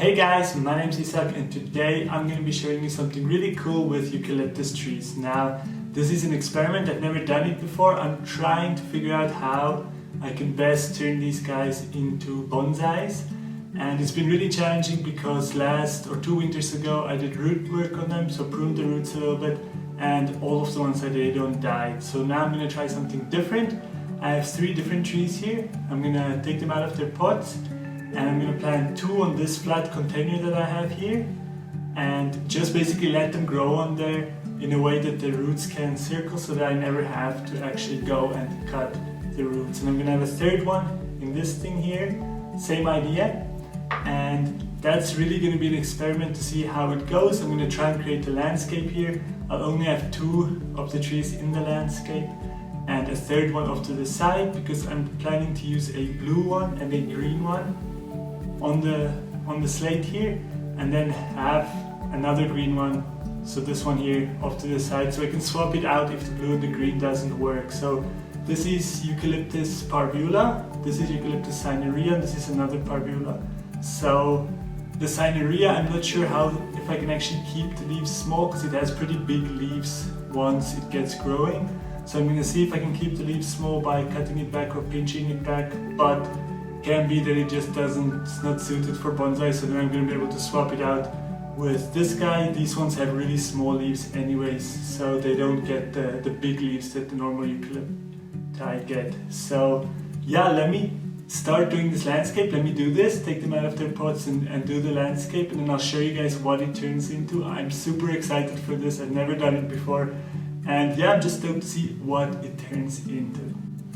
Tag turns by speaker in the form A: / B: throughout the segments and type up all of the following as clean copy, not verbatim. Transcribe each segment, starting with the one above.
A: Hey guys, my name is Isaac and today I'm going to be showing you something really cool with eucalyptus trees. Now, this is an experiment, I've never done it before. I'm trying to figure out how I can best turn these guys into bonsais. And it's been really challenging because last or 2 winters ago I did root work on them, so pruned the roots a little bit, and all of the ones I did died. So now I'm going to try something different. I have 3 different trees here. I'm going to take them out of their pots. And I'm going to plant 2 on this flat container that I have here and just basically let them grow on there in a way that the roots can circle so that I never have to actually go and cut the roots. And I'm going to have a 3rd one in this thing here, same idea, and that's really going to be an experiment to see how it goes. I'm going to try and create a landscape here. I'll only have 2 of the trees in the landscape and a 3rd one off to the side because I'm planning to use a blue one and a green one on the slate here, and then have another green one, so this one here off to the side, so I can swap it out if the blue and the green doesn't work. So this is Eucalyptus parvula, this is Eucalyptus cinerea, and this is another parvula. So the cinerea, I'm not sure if I can actually keep the leaves small because it has pretty big leaves once it gets growing. So I'm going to see if I can keep the leaves small by cutting it back or pinching it back, but can be that it's not suited for bonsai, so then I'm going to be able to swap it out with this guy. These ones have really small leaves anyways, so they don't get the big leaves that the normal eucalypti get. So yeah, let me start doing this landscape. Let me do this, take them out of their pots and do the landscape, and then I'll show you guys what it turns into. I'm super excited for this, I've never done it before, and yeah, I'm just stoked to see what it turns into.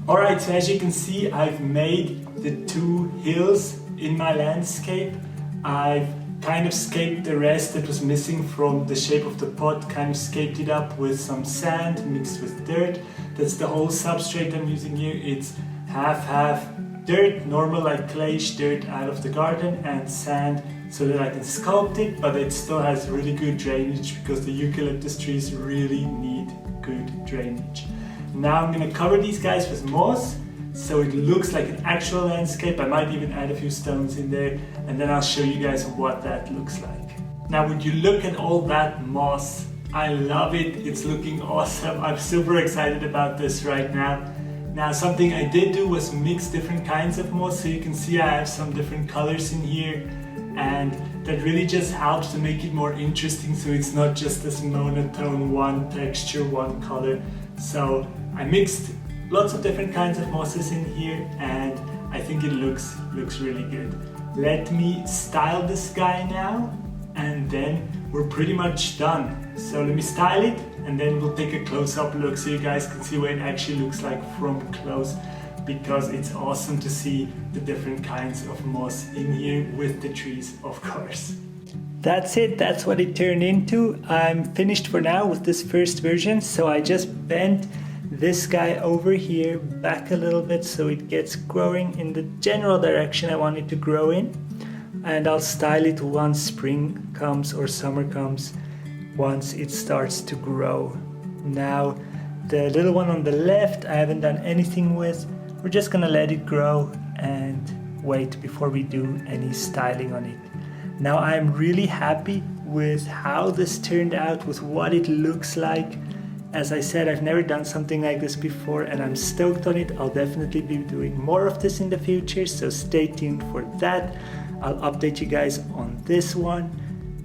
A: Alright, so as you can see, I've made the 2 hills in my landscape. I've kind of scaped the rest that was missing from the shape of the pot, kind of scaped it up with some sand mixed with dirt. That's the whole substrate I'm using here. It's half dirt, normal like clayish dirt out of the garden, and sand so that I can sculpt it, but it still has really good drainage because the eucalyptus trees really need good drainage. Now I'm going to cover these guys with moss so it looks like an actual landscape. I might even add a few stones in there, and then I'll show you guys what that looks like. Now would you look at all that moss? I love it, it's looking awesome. I'm super excited about this right now. Now something I did do was mix different kinds of moss, so you can see I have some different colors in here, and that really just helps to make it more interesting so it's not just this monotone one texture, one color. So I mixed lots of different kinds of mosses in here and I think it looks really good. Let me style this guy now and then we're pretty much done. So let me style it and then we'll take a close-up look so you guys can see what it actually looks like from close, because it's awesome to see the different kinds of moss in here with the trees, of course. That's it, that's what it turned into. I'm finished for now with this first version, so I just bent this guy over here back a little bit so it gets growing in the general direction I want it to grow in, and I'll style it once spring comes or summer comes, once it starts to grow. Now the little one on the left I haven't done anything with. We're just gonna let it grow and wait before we do any styling on it. Now I'm really happy with how this turned out, with what it looks like. As I said, I've never done something like this before and I'm stoked on it. I'll definitely be doing more of this in the future, so stay tuned for that. I'll update you guys on this one.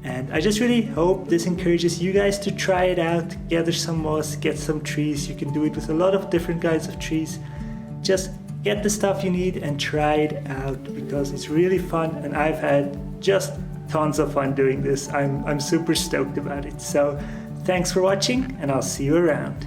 A: And I just really hope this encourages you guys to try it out, gather some moss, get some trees. You can do it with a lot of different kinds of trees. Just get the stuff you need and try it out because it's really fun and I've had just tons of fun doing this. I'm super stoked about it. So thanks for watching and I'll see you around.